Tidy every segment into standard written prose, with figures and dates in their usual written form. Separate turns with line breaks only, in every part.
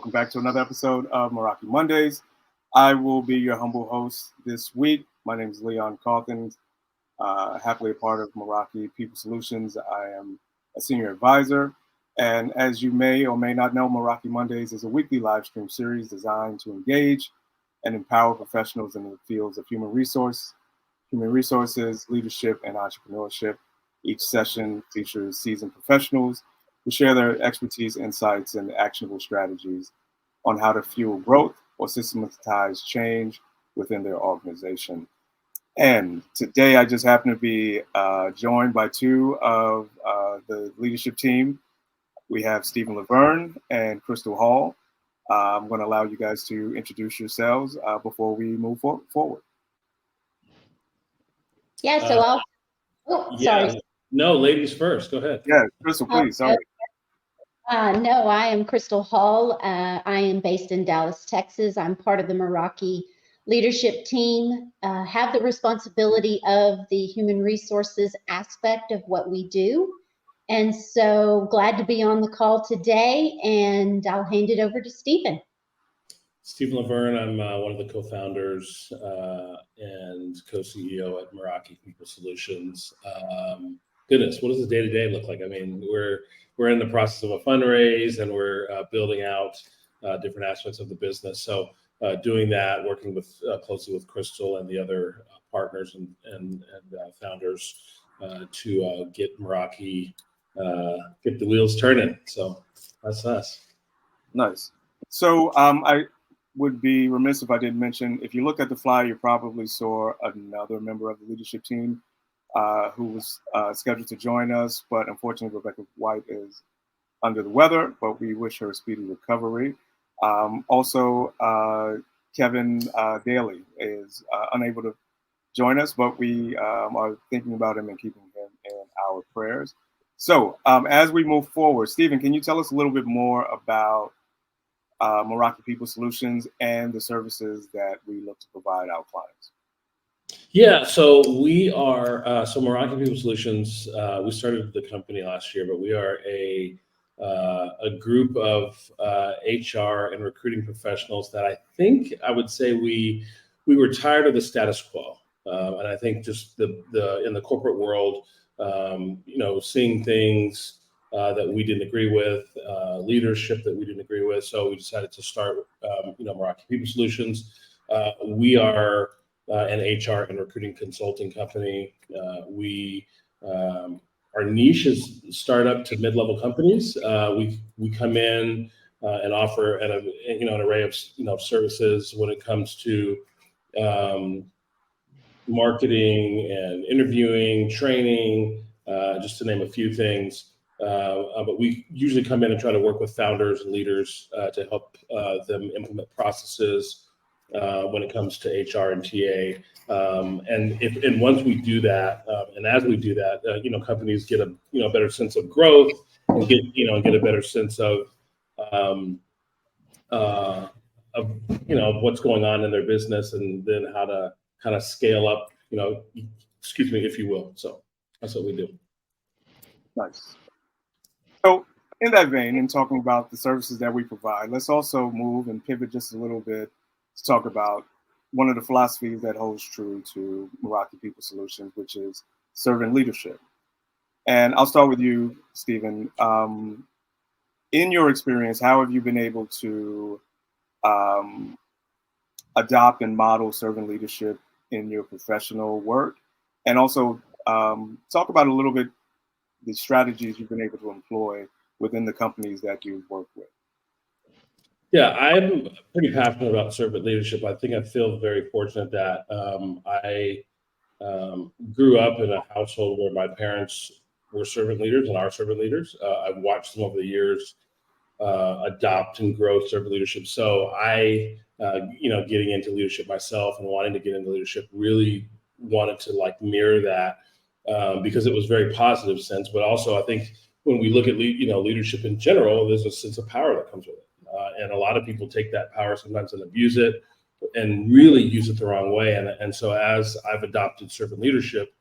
Welcome back to another episode of Meraki Mondays. I will be your humble host this week. My name is Leon Cauthen, happily a part of Meraki People Solutions. I am a senior advisor. And as you may or may not know, Meraki Mondays is a weekly live stream series designed to engage and empower professionals in the fields of human resources, leadership, and entrepreneurship. Each session features seasoned professionals who share their expertise, insights, and actionable strategies on how to fuel growth or systematize change within their organization. And today I just happen to be joined by two of the leadership team. We have Stephen Lavergne and Crystal Hall. I'm going to allow you guys to introduce yourselves before we move forward.
Yeah, so sorry.
No, ladies first. Go ahead.
Yeah, Crystal, please. Sorry.
No, I am Crystal Hall. I am based in Dallas, Texas. I'm part of the Meraki leadership team, have the responsibility of the human resources aspect of what we do. And so glad to be on the call today, and I'll hand it over to Stephen.
Stephen Lavergne, I'm one of the co-founders and co-CEO at Meraki People Solutions. Goodness, what does the day-to-day look like? I mean, we're in the process of a fundraise, and we're building out different aspects of the business. So doing that, working with closely with Crystal and the other partners and founders to get Meraki, get the wheels turning. So that's us.
Nice. So I would be remiss if I didn't mention, if you look at the flyer, you probably saw another member of the leadership team who was scheduled to join us, but unfortunately Rebecca White is under the weather, but we wish her a speedy recovery. Also, Kevin Daley is unable to join us, but we are thinking about him and keeping him in our prayers. So as we move forward, Stephen, can you tell us a little bit more about Meraki People Solutions and the services that we look to provide our clients?
Yeah, so we are, Meraki People Solutions, we started the company last year, but we are a group of HR and recruiting professionals that I would say we were tired of the status quo. And I think just the in the corporate world, seeing things that we didn't agree with, leadership that we didn't agree with. So we decided to start, Meraki People Solutions. We are an HR and recruiting consulting company. Our niche is startup to mid-level companies. We come in and offer an array of services when it comes to marketing and interviewing, training, just to name a few things. But we usually come in and try to work with founders and leaders to help them implement processes when it comes to HR and TA. And once we do that, and as we do that, companies get a better sense of growth and get a better sense of what's going on in their business, and then how to kind of scale up, if you will. So that's what we do.
Nice. So in that vein, in talking about the services that we provide, let's also move and pivot just a little bit to talk about one of the philosophies that holds true to Meraki People Solutions, which is servant leadership. And I'll start with you, Stephen. In your experience, how have you been able to adopt and model servant leadership in your professional work? And also talk about a little bit the strategies you've been able to employ within the companies that you've worked with.
Yeah, I'm pretty passionate about servant leadership. I think I feel very fortunate that I grew up in a household where my parents were servant leaders and are servant leaders. I've watched them over the years adopt and grow servant leadership. So I, getting into leadership myself and wanting to get into leadership, really wanted to mirror that because it was very positive sense. But also, I think when we look at leadership in general, there's a sense of power that comes with it. And a lot of people take that power sometimes and abuse it and really use it the wrong way. And so as I've adopted servant leadership,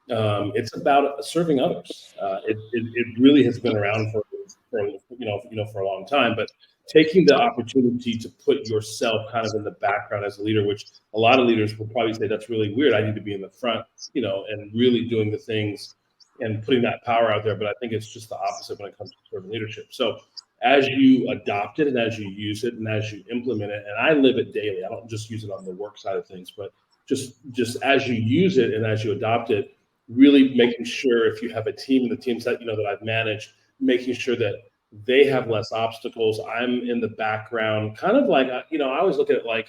it's about serving others. It really has been around for a long time, but taking the opportunity to put yourself kind of in the background as a leader, which a lot of leaders will probably say that's really weird. I need to be in the front, and really doing the things and putting that power out there. But I think it's just the opposite when it comes to servant leadership. So as you adopt it and as you use it and as you implement it, and I live it daily, I don't just use it on the work side of things, but just as you use it and as you adopt it, really making sure if you have a team, the teams that that I've managed, making sure that they have less obstacles. I'm in the background, kind of like I always look at it like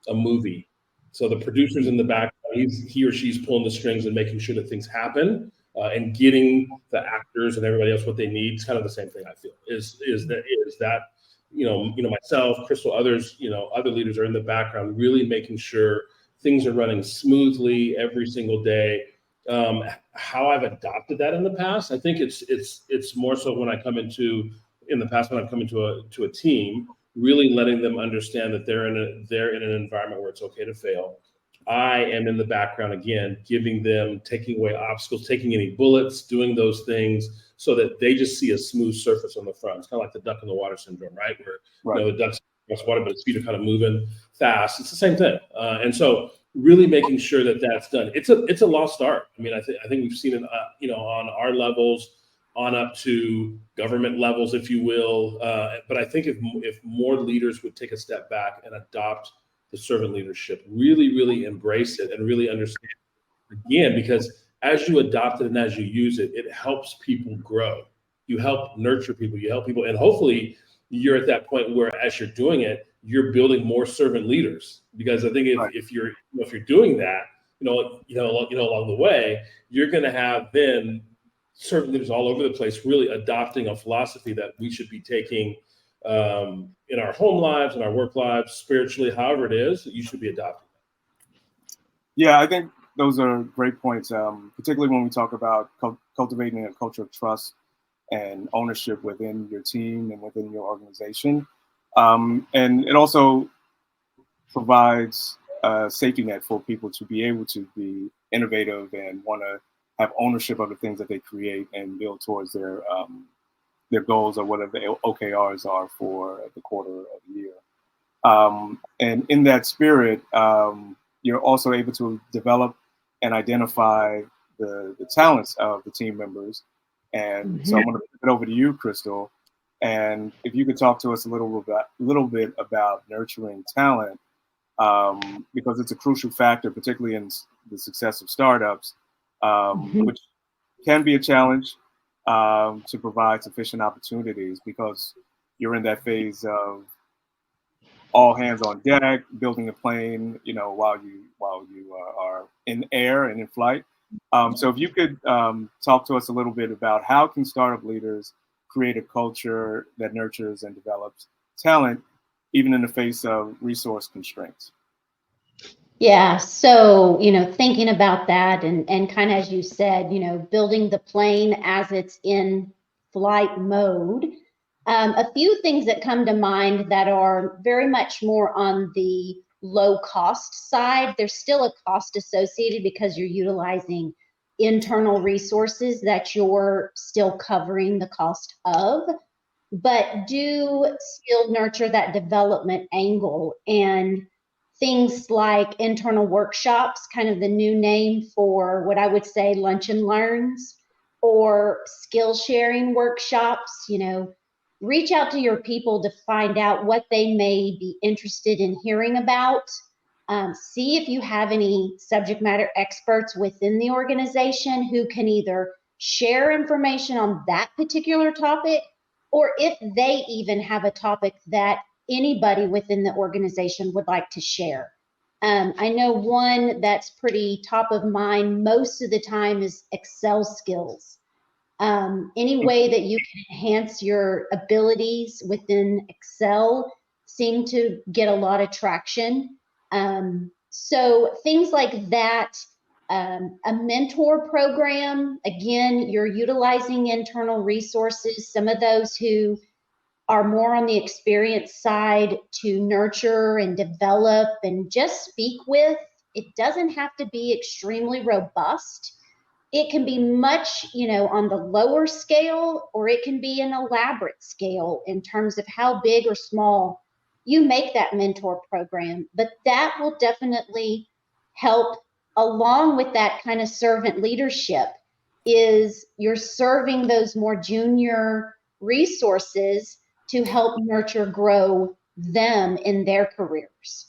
a movie. So the producer's in the background, he or she's pulling the strings and making sure that things happen, and getting the actors and everybody else what they need. It's kind of the same thing I feel is that myself, Crystal, others, other leaders are in the background, really making sure things are running smoothly every single day. How I've adopted that in the past, I think it's more so when I come into a team, really letting them understand that they're in an environment where it's okay to fail. I am in the background again, giving them, taking away obstacles, taking any bullets, doing those things so that they just see a smooth surface on the front. It's kind of like the duck in the water syndrome, right? Where the duck's across water, but its feet are kind of moving fast. It's the same thing. And so really making sure that that's done. It's a lost art. I mean, I think we've seen it, on our levels, on up to government levels, if you will. But I think if more leaders would take a step back and adopt the servant leadership, really embrace it and really understand again, because as you adopt it and as you use it, it helps people grow. You help nurture people, you help people, and hopefully you're at that point where as you're doing it, you're building more servant leaders. Because I think if you're doing that, along the way, you're going to have then servant leaders all over the place, really adopting a philosophy that we should be taking in our home lives, in our work lives, spiritually, however it is, you should be adopting.
Yeah, I think those are great points, particularly when we talk about cultivating a culture of trust and ownership within your team and within your organization. And it also provides a safety net for people to be able to be innovative and want to have ownership of the things that they create and build towards their goals or whatever the OKRs are for the quarter of the year. And in that spirit, you're also able to develop and identify the talents of the team members. And so I'm going to flip it over to you, Crystal. And if you could talk to us a little bit about nurturing talent, because it's a crucial factor, particularly in the success of startups, which can be a challenge to provide sufficient opportunities because you're in that phase of all hands on deck, building a plane, while you are in air and in flight. So if you could talk to us a little bit about how can startup leaders create a culture that nurtures and develops talent, even in the face of resource constraints.
Yeah, so, thinking about that and kind of, as you said, building the plane as it's in flight mode. A few things that come to mind that are very much more on the low cost side. There's still a cost associated because you're utilizing internal resources that you're still covering the cost of, but do still nurture that development angle. And things like internal workshops, kind of the new name for what I would say lunch and learns, or skill sharing workshops, reach out to your people to find out what they may be interested in hearing about. See if you have any subject matter experts within the organization who can either share information on that particular topic, or if they even have a topic that anybody within the organization would like to share. I know one that's pretty top of mind most of the time is Excel skills. Any way that you can enhance your abilities within Excel seem to get a lot of traction. So things like that, a mentor program, again, you're utilizing internal resources, some of those who are more on the experience side to nurture and develop and just speak with. It doesn't have to be extremely robust. it can be much, on the lower scale, or it can be an elaborate scale in terms of how big or small you make that mentor program. But that will definitely help, along with that kind of servant leadership, is you're serving those more junior resources to help nurture, grow them in their careers.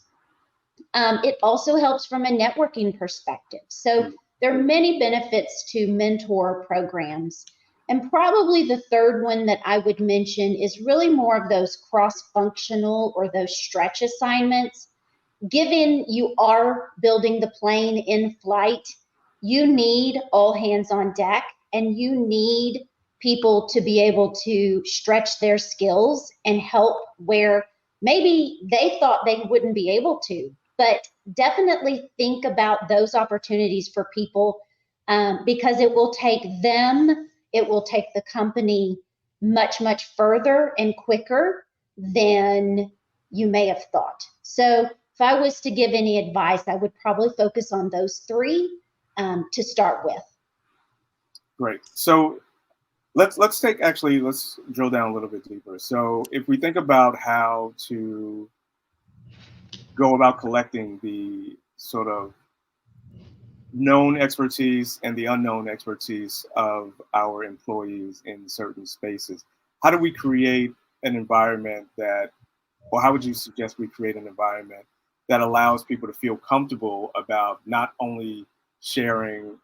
It also helps from a networking perspective. So there are many benefits to mentor programs. And probably the third one that I would mention is really more of those cross-functional or those stretch assignments. Given you are building the plane in flight, you need all hands on deck, and you need people to be able to stretch their skills and help where maybe they thought they wouldn't be able to. But definitely think about those opportunities for people, because it will take the company much, much further and quicker than you may have thought. So if I was to give any advice, I would probably focus on those three to start with.
Great. So let's drill down a little bit deeper. So if we think about how to go about collecting the sort of known expertise and the unknown expertise of our employees in certain spaces, how do we create an environment or how would you suggest we create an environment that allows people to feel comfortable about not only sharing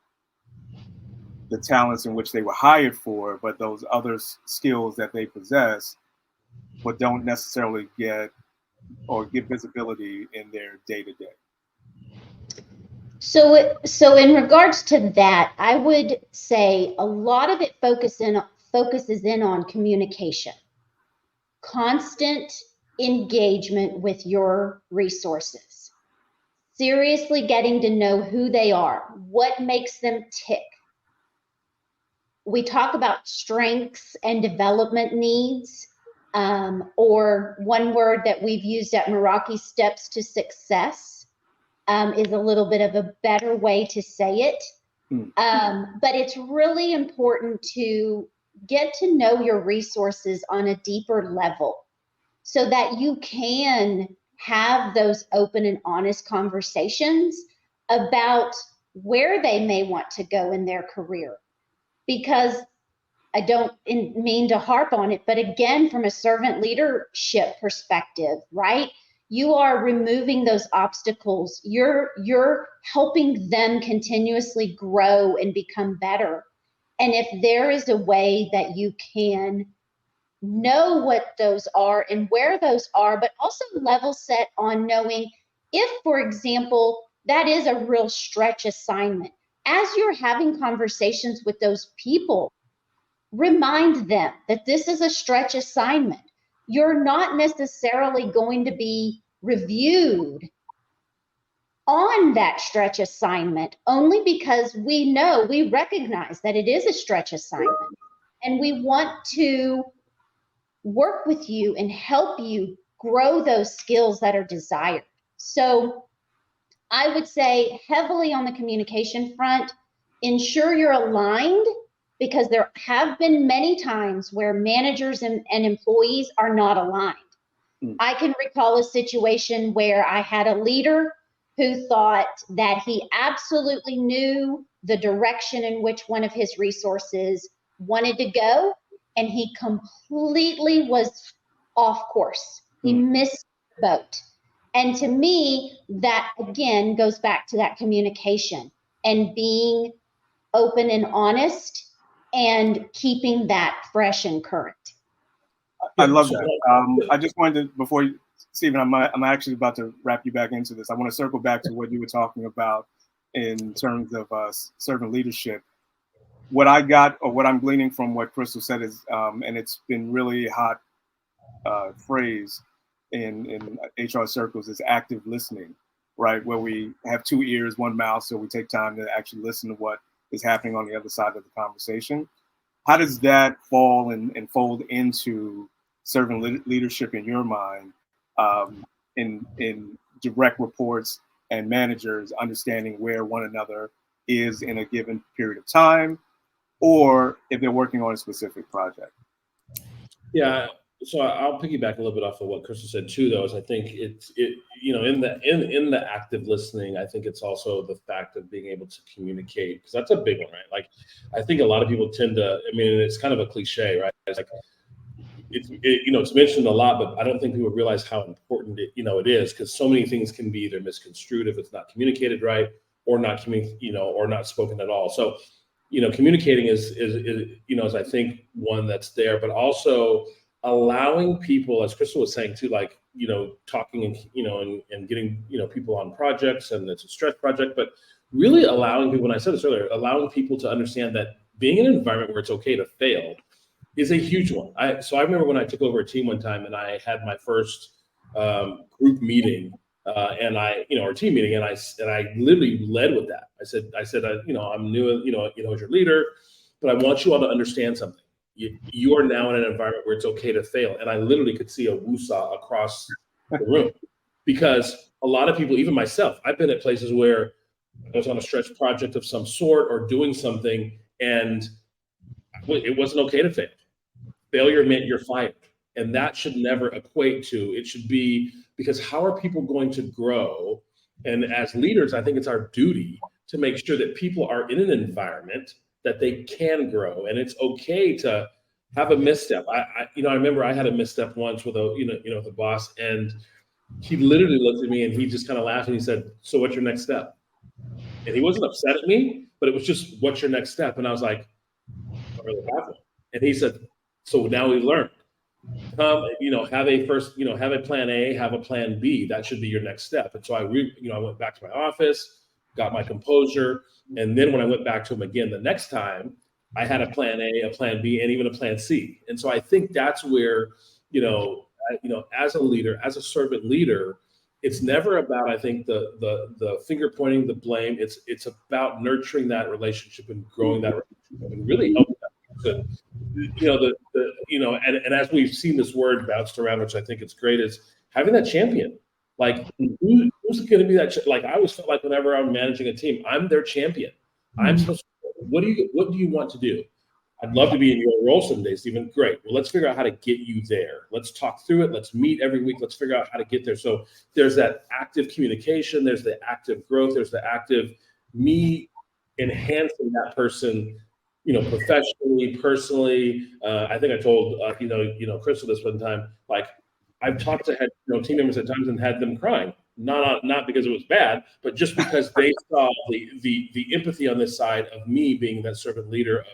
the talents in which they were hired for, but those other skills that they possess, but don't necessarily get or give visibility in their day-to-day?
So in regards to that, I would say a lot of it focuses in on communication, constant engagement with your resources, seriously getting to know who they are, what makes them tick. We talk about strengths and development needs, or one word that we've used at Meraki, steps to success, is a little bit of a better way to say it. But it's really important to get to know your resources on a deeper level so that you can have those open and honest conversations about where they may want to go in their career. Because I don't mean to harp on it, but again, from a servant leadership perspective, right? You are removing those obstacles. You're helping them continuously grow and become better. And if there is a way that you can know what those are and where those are, but also level set on knowing if, for example, that is a real stretch assignment. As you're having conversations with those people, remind them that this is a stretch assignment. You're not necessarily going to be reviewed on that stretch assignment, only because we recognize that it is a stretch assignment, and we want to work with you and help you grow those skills that are desired. So I would say heavily on the communication front, ensure you're aligned, because there have been many times where managers and employees are not aligned. I can recall a situation where I had a leader who thought that he absolutely knew the direction in which one of his resources wanted to go, and he completely was off course. He missed the boat. And to me, that again goes back to that communication and being open and honest and keeping that fresh and current.
I love that. I just wanted to, Stephen, I'm actually about to wrap you back into this. I want to circle back to what you were talking about in terms of servant leadership. What I got, or what I'm gleaning from what Crystal said is, and it's been really hot phrase in HR circles, is active listening, right? Where we have two ears, one mouth, so we take time to actually listen to what is happening on the other side of the conversation. How does that fall and fold into servant leadership in your mind, in direct reports and managers understanding where one another is in a given period of time, or if they're working on a specific project.
Yeah, so I'll piggyback a little bit off of what Crystal said too, though, is I think in the active listening, I think it's also the fact of being able to communicate, because that's a big one, right? Like, I think a lot of people tend to, I mean, it's kind of a cliche, right? It's like, it's mentioned a lot, but I don't think people realize how important it is, because so many things can be either misconstrued if it's not communicated right, or not or not spoken at all. So, communicating is I think one that's there, but also allowing people, as Crystal was saying too, like, talking and getting, people on projects, and it's a stretch project, but really allowing people, and I said this earlier, allowing people to understand that being in an environment where it's okay to fail is a huge one. So I remember when I took over a team one time, and I had my first group meeting, or team meeting, and I literally led with that. I said, I'm new, as your leader, but I want you all to understand something. You are now in an environment where it's okay to fail, and I literally could see a woosah across the room, because a lot of people, even myself, I've been at places where I was on a stretch project of some sort or doing something, and it wasn't okay to fail. Failure meant you're fired. And that should never equate to, it should be, because how are people going to grow? And as leaders, I think it's our duty to make sure that people are in an environment that they can grow. And it's okay to have a misstep. I remember I had a misstep once with the boss, and he literally looked at me and he just kind of laughed and he said, "So what's your next step?" And he wasn't upset at me, but it was just, "What's your next step?" And I was like, "I don't really have one." And he said, "So now we learned. Have a plan A, have a plan B. That should be your next step." And so I went back to my office, got my composure, and then when I went back to him again the next time, I had a plan A, a plan B, and even a plan C. And so I think that's where, as a leader, as a servant leader, it's never about, I think, the finger pointing, the blame. It's about nurturing that relationship and growing that relationship and really helping that person. And as we've seen this word bounced around, which I think it's great, is having that champion. Like, who's going to be that? Like, I always felt like whenever I'm managing a team, I'm their champion. I'm supposed to, what do you want to do? I'd love to be in your role someday, Stephen. Great. Well, let's figure out how to get you there. Let's talk through it. Let's meet every week. Let's figure out how to get there. So there's that active communication. There's the active growth. There's the active me enhancing that person, professionally, personally. I think I told, Crystal this one time, like, I've talked to team members at times and had them crying, not because it was bad, but just because they saw the empathy on this side of me being that servant leader of,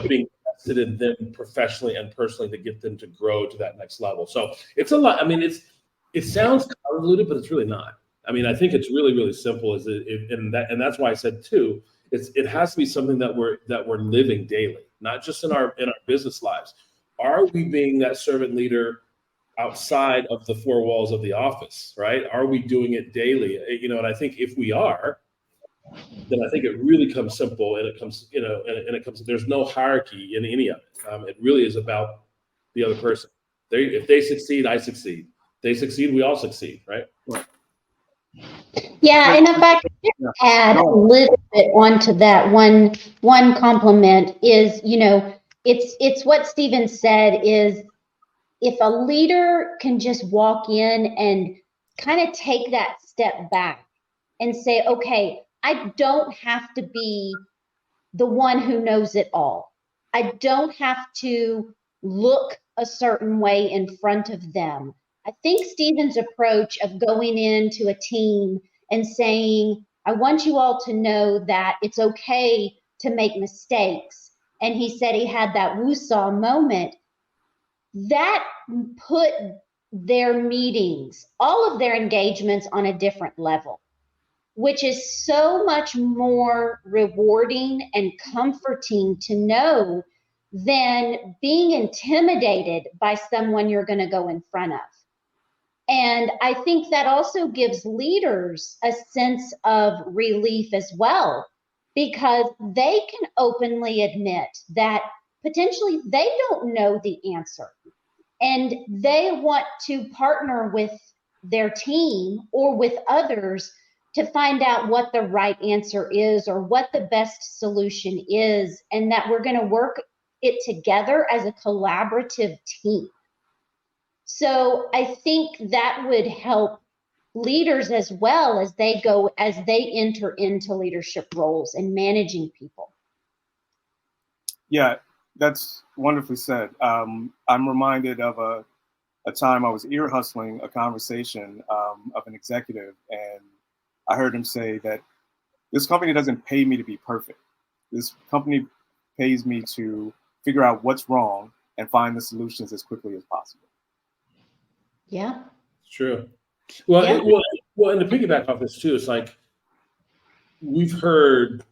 being invested in them professionally and personally to get them to grow to that next level. So it's a lot. I mean, it sounds convoluted, but it's really not. I mean, I think it's really, really simple. And that's why I said too, it has to be something that we're living daily, not just in our business lives. Are we being that servant leader outside of the four walls of the office, right? Are we doing it daily? And I think if we are, then I think it really comes simple, and it comes, there's no hierarchy in any of it. It really is about the other person. If they succeed, I succeed. They succeed, we all succeed, right?
Yeah, and if I could just add a little bit onto that, one compliment is, it's what Stephen said, is if a leader can just walk in and kind of take that step back and say, okay, I don't have to be the one who knows it all. I don't have to look a certain way in front of them. I think Stephen's approach of going into a team and saying, I want you all to know that it's okay to make mistakes. And he said he had that woosaw moment. That put their meetings, all of their engagements, on a different level, which is so much more rewarding and comforting to know than being intimidated by someone you're going to go in front of. And I think that also gives leaders a sense of relief as well, because they can openly admit that potentially they don't know the answer, and they want to partner with their team or with others to find out what the right answer is or what the best solution is, and that we're going to work it together as a collaborative team. So I think that would help leaders as well as they enter into leadership roles and managing people.
Yeah, that's wonderfully said. I'm reminded of a time I was ear hustling a conversation of an executive, and I heard him say that this company doesn't pay me to be perfect. This company pays me to figure out what's wrong and find the solutions as quickly as possible.
Yeah.
It's true. Well,
Yeah.
and to piggyback off this too, it's like we've heard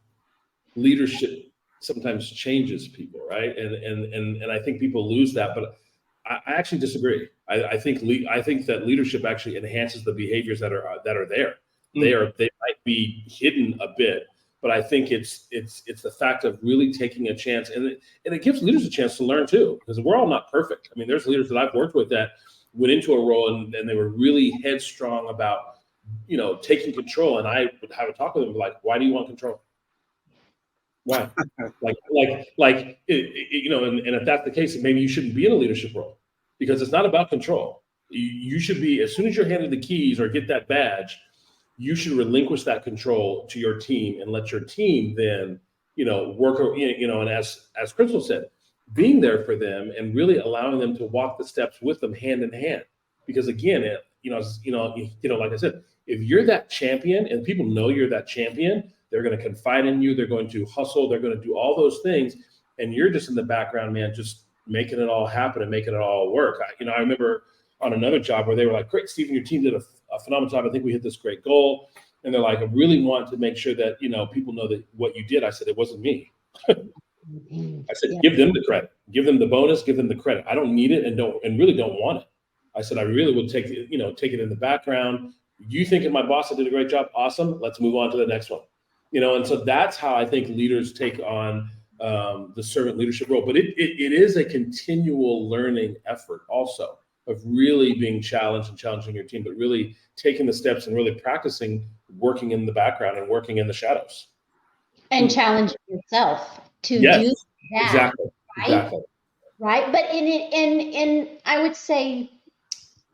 leadership sometimes changes people, right? And I think people lose that, but I actually disagree. I think that leadership actually enhances the behaviors that are there. They might be hidden a bit, but I think it's the fact of really taking a chance, and it gives leaders a chance to learn too, because we're all not perfect. I mean, there's leaders that I've worked with that went into a role and they were really headstrong about, taking control, and I would have a talk with them like, why do you want control? Why? And if that's the case, maybe you shouldn't be in a leadership role, because it's not about control. You should be, as soon as you're handed the keys or get that badge, you should relinquish that control to your team and let your team then, work, and as Crystal said, being there for them and really allowing them to walk the steps with them hand in hand. Because again, like I said, if you're that champion and people know you're that champion, they're going to confide in you. They're going to hustle. They're going to do all those things. And you're just in the background, man, just making it all happen and making it all work. I remember on another job where they were like, great, Stephen, your team did a phenomenal job. I think we hit this great goal. And they're like, I really want to make sure that, people know that what you did. I said, it wasn't me. I said, give them the credit, give them the bonus, give them the credit. I don't need it and really don't want it. I said, I really would take it in the background. You thinking my boss did a great job? Awesome. Let's move on to the next one. And so that's how I think leaders take on the servant leadership role. But it is a continual learning effort also of really being challenged and challenging your team, but really taking the steps and really practicing working in the background and working in the shadows.
And challenging yourself to do that.
Exactly.
Right?
Exactly.
Right. But in I would say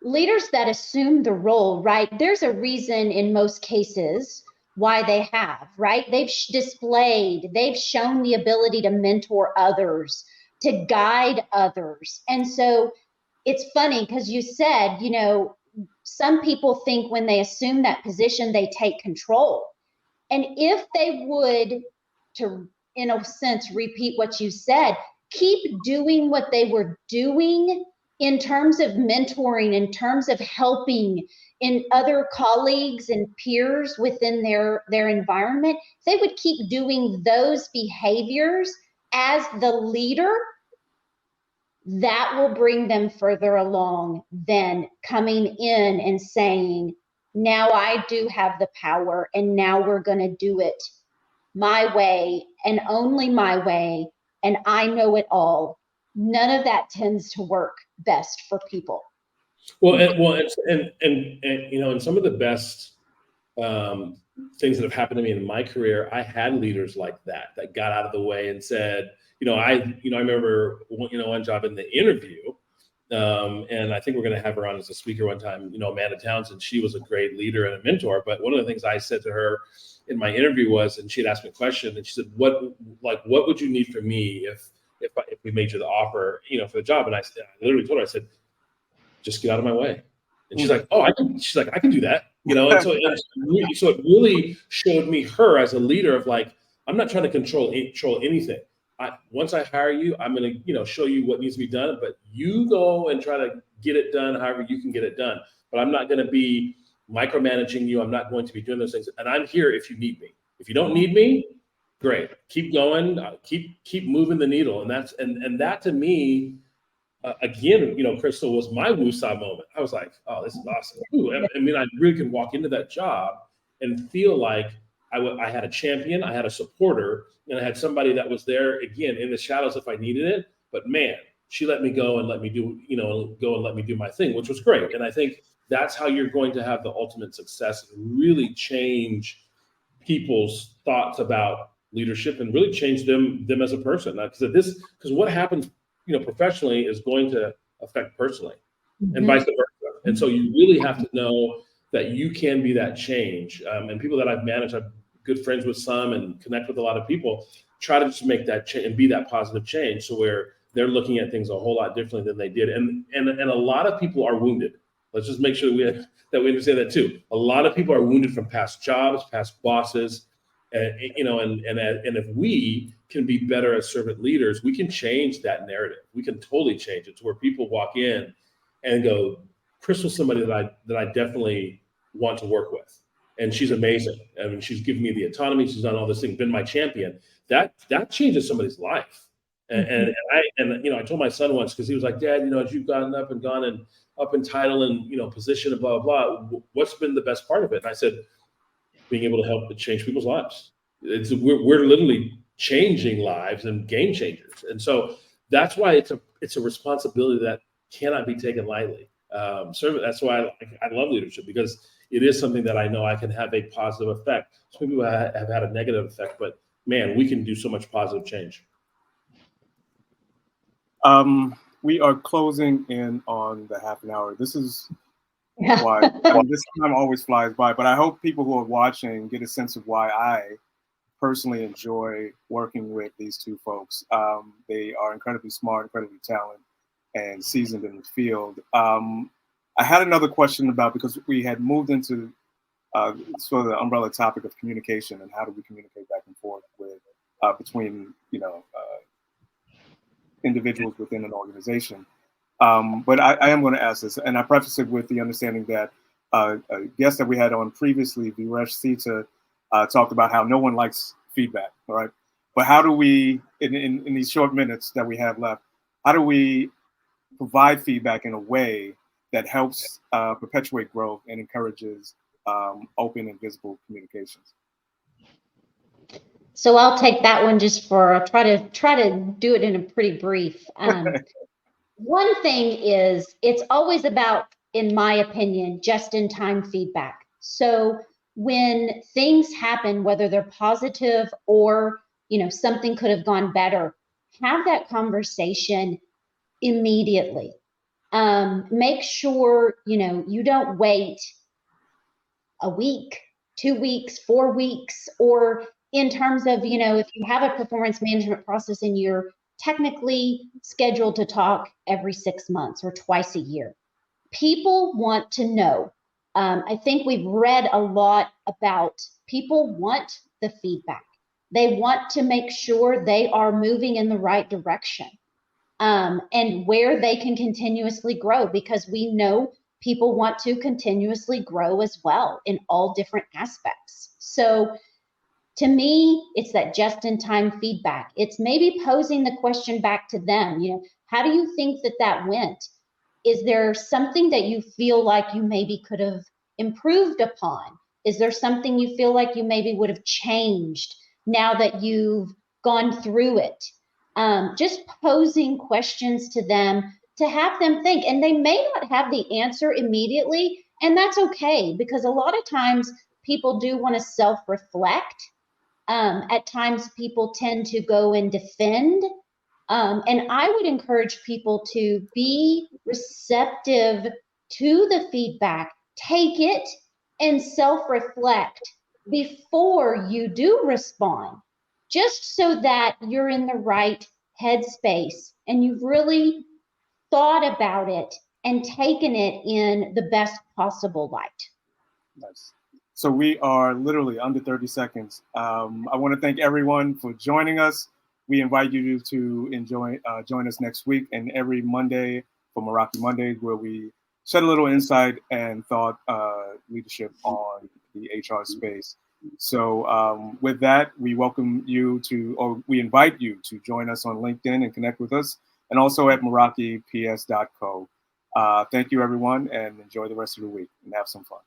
leaders that assume the role, right? There's a reason in most cases why they have, right? They've shown the ability to mentor others, to guide others. And so it's funny because you said, some people think when they assume that position, they take control. And if they would, to, in a sense, repeat what you said, keep doing what they were doing in terms of mentoring, in terms of helping in other colleagues and peers within their environment, they would keep doing those behaviors as the leader, that will bring them further along than coming in and saying, now I do have the power and now we're going to do it my way and only my way, and I know it all. None of that tends to work best for people.
And some of the best things that have happened to me in my career, I had leaders like that got out of the way and said, I remember one job in the interview, and I think we're going to have her on as a speaker one time. Amanda Townsend, she was a great leader and a mentor. But one of the things I said to her in my interview was, and she had asked me a question, and she said, "What would you need from me if we made you the offer, for the job?" And I literally told her, I said, "Just get out of my way." And she's like, "Oh, I can." She's like, "I can do that," And so it really showed me her as a leader of like, I'm not trying to control anything. Once I hire you, I'm going to, show you what needs to be done, but you go and try to get it done however you can get it done. But I'm not going to be micromanaging you. I'm not going to be doing those things. And I'm here if you need me. If you don't need me, great. Keep going. Keep moving the needle. And that to me, again, Crystal, was my woosah moment. I was like, oh, this is awesome. I mean, I really could walk into that job and feel like I had a champion, I had a supporter, and I had somebody that was there, again, in the shadows if I needed it. But man, she let me go and let me do, my thing, which was great. And I think that's how you're going to have the ultimate success and really change people's thoughts about leadership and really change them as a person. Because what happens, professionally is going to affect personally, and vice versa. And so you really have to know that you can be that change. And people that I've managed, I'm good friends with some and connect with a lot of people, try to just make that change and be that positive change. So where they're looking at things a whole lot differently than they did. And a lot of people are wounded. Let's just make sure that we understand that too. A lot of people are wounded from past jobs, past bosses, and if we can be better as servant leaders, we can change that narrative. We can totally change it to where people walk in and go, Crystal's somebody that I definitely want to work with, and she's amazing. I mean, she's given me the autonomy. She's done all this thing, been my champion. That changes somebody's life. And I told my son once, because he was like, Dad, as you've gotten up in title and position and blah blah blah, what's been the best part of it? And I said, being able to help change people's lives. We're literally changing lives and game changers. And so that's why it's a responsibility that cannot be taken lightly. That's why I love leadership, because it is something that I know I can have a positive effect. Some people have had a negative effect, but man, we can do so much positive change.
We are closing in on the half an hour. This is why this time always flies by, but I hope people who are watching get a sense of why I personally enjoy working with these two folks. They are incredibly smart, incredibly talented, and seasoned in the field. I had another question about, because we had moved into sort of the umbrella topic of communication and how do we communicate back and forth with between individuals within an organization. But I am going to ask this, and I preface it with the understanding that a guest that we had on previously, Viresh Sita, talked about how no one likes feedback, all right? But how do we, in these short minutes that we have left, how do we provide feedback in a way that helps perpetuate growth and encourages open and visible communications?
So I'll take that one just for try to do it in a pretty brief. One thing is, it's always about, in my opinion, just-in-time feedback. So when things happen, whether they're positive or something could have gone better, have that conversation immediately. Make sure you don't wait a week, 2 weeks, 4 weeks, or in terms of if you have a performance management process and you're technically scheduled to talk every 6 months or twice a year. People want to know. I think we've read a lot about people want the feedback. They want to make sure they are moving in the right direction and where they can continuously grow, because we know people want to continuously grow as well in all different aspects. So to me, it's that just-in-time feedback. It's maybe posing the question back to them, how do you think that went? Is there something that you feel like you maybe could have improved upon? Is there something you feel like you maybe would have changed now that you've gone through it? Just posing questions to them to have them think. And they may not have the answer immediately, and that's okay, because a lot of times people do want to self-reflect. At times people tend to go and defend. And I would encourage people to be receptive to the feedback, take it and self-reflect before you do respond, just so that you're in the right headspace and you've really thought about it and taken it in the best possible light.
Nice. So we are literally under 30 seconds. I want to thank everyone for joining us. We invite you to join us next week and every Monday for Meraki Mondays, where we shed a little insight and thought leadership on the HR space. So with that, we we invite you to join us on LinkedIn and connect with us, and also at merakips.co. Thank you, everyone, and enjoy the rest of the week and have some fun.